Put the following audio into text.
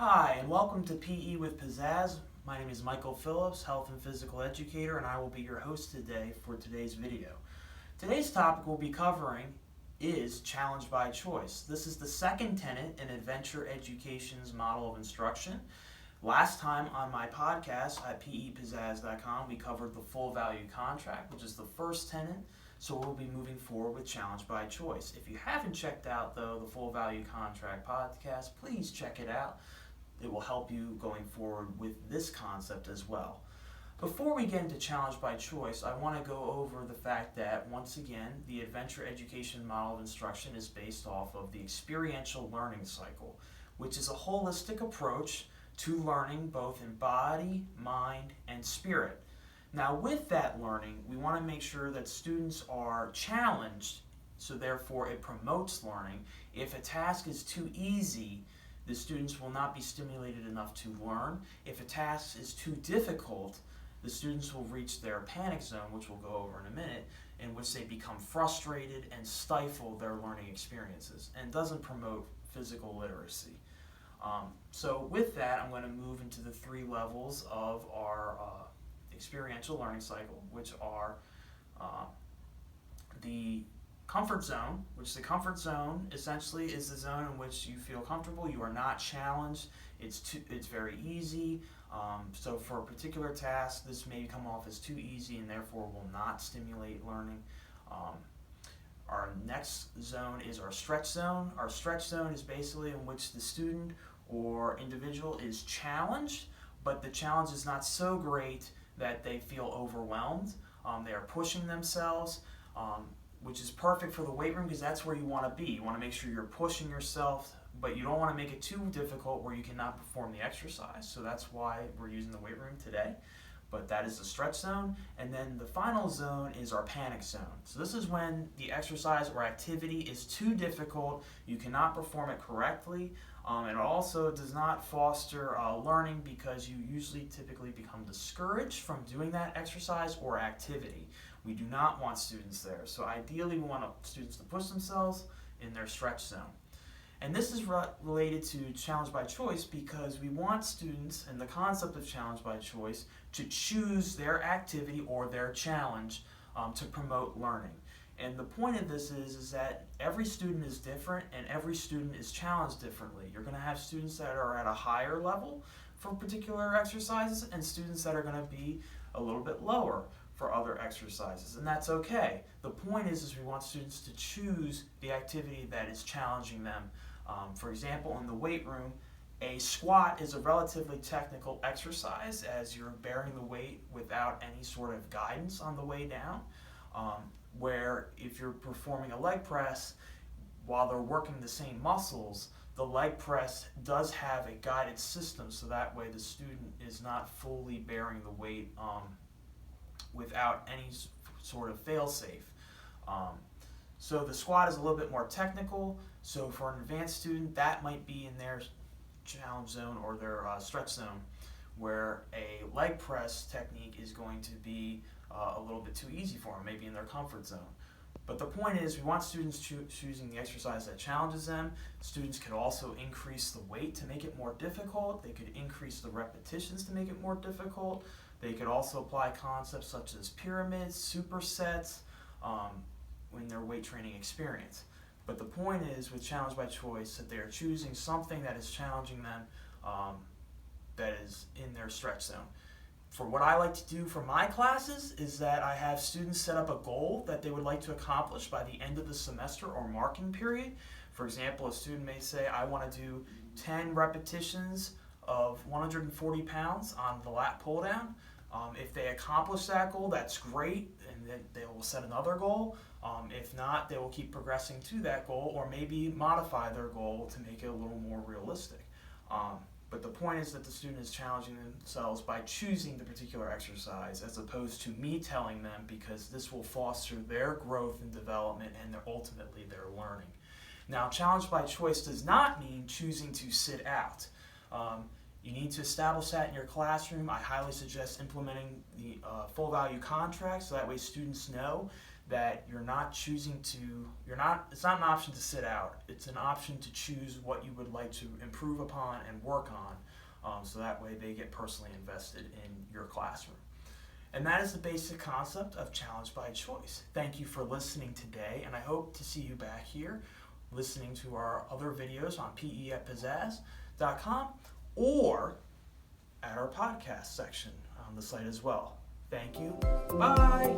Hi, and welcome to PE with Pizzazz. My name is Michael Phillips, health and physical educator, and I will be your host today for today's video. Today's topic we'll be covering is challenge by choice. This is the second tenet in Adventure Education's model of instruction. Last time on my podcast at pepizzazz.com, we covered the full value contract, which is the first tenet. So we'll be moving forward with challenge by choice. If you haven't checked out, though, the full value contract podcast, please check it out. It will help you going forward with this concept as well. Before we get into challenge by choice, I want to go over the fact that, once again, the adventure education model of instruction is based off of the experiential learning cycle, which is a holistic approach to learning both in body, mind, and spirit. Now, with that learning, we want to make sure that students are challenged, so therefore it promotes learning. If a task is too easy, the students will not be stimulated enough to learn. If a task is too difficult, the students will reach their panic zone, which we'll go over in a minute, in which they become frustrated and stifle their learning experiences, and doesn't promote physical literacy. So with that, I'm going to move into the three levels of our experiential learning cycle, which are the comfort zone, which the comfort zone essentially is the zone in which you feel comfortable, you are not challenged, it's very easy. So for a particular task, this may come off as too easy and therefore will not stimulate learning. Our next zone is our stretch zone. Our stretch zone is basically in which the student or individual is challenged, but the challenge is not so great that they feel overwhelmed. They are pushing themselves, which is perfect for the weight room because that's where you want to be. You want to make sure you're pushing yourself, but you don't want to make it too difficult where you cannot perform the exercise. So that's why we're using the weight room today. But that is the stretch zone. And then the final zone is our panic zone. So this is when the exercise or activity is too difficult, you cannot perform it correctly. It also does not foster learning because you usually typically become discouraged from doing that exercise or activity. We do not want students there. So ideally we want students to push themselves in their stretch zone. And this is related to challenge by choice because we want students, and the concept of challenge by choice, to choose their activity or their challenge to promote learning. And the point of this is that every student is different and every student is challenged differently. You're going to have students that are at a higher level for particular exercises and students that are going to be a little bit lower for other exercises, and that's okay. The point is we want students to choose the activity that is challenging them. For example, in the weight room, a squat is a relatively technical exercise as you're bearing the weight without any sort of guidance on the way down. Where if you're performing a leg press, while they're working the same muscles, the leg press does have a guided system, so that way the student is not fully bearing the weight without any sort of fail-safe. So the squat is a little bit more technical, so for an advanced student, that might be in their challenge zone or their stretch zone, where a leg press technique is going to be a little bit too easy for them, maybe in their comfort zone. But the point is we want students choosing the exercise that challenges them. Students could also increase the weight to make it more difficult. They could increase the repetitions to make it more difficult. They could also apply concepts such as pyramids, supersets, in their weight training experience. But the point is, with challenge by choice, that they are choosing something that is challenging them, that is in their stretch zone. For what I like to do for my classes is that I have students set up a goal that they would like to accomplish by the end of the semester or marking period. For example, a student may say, I want to do 10 repetitions of 140 pounds on the lat pull down. If they accomplish that goal, that's great, and then they will set another goal. If not, they will keep progressing to that goal or maybe modify their goal to make it a little more realistic. But the point is that the student is challenging themselves by choosing the particular exercise as opposed to me telling them, because this will foster their growth and development and ultimately their learning. Now, challenge by choice does not mean choosing to sit out. You need to establish that in your classroom. I highly suggest implementing the full value contract so that way students know that it's not an option to sit out. It's an option to choose what you would like to improve upon and work on, so that way they get personally invested in your classroom. And that is the basic concept of challenge by choice. Thank you for listening today, and I hope to see you back here listening to our other videos on pe@pizzazz.com or at our podcast section on the site as well. Thank you. Bye.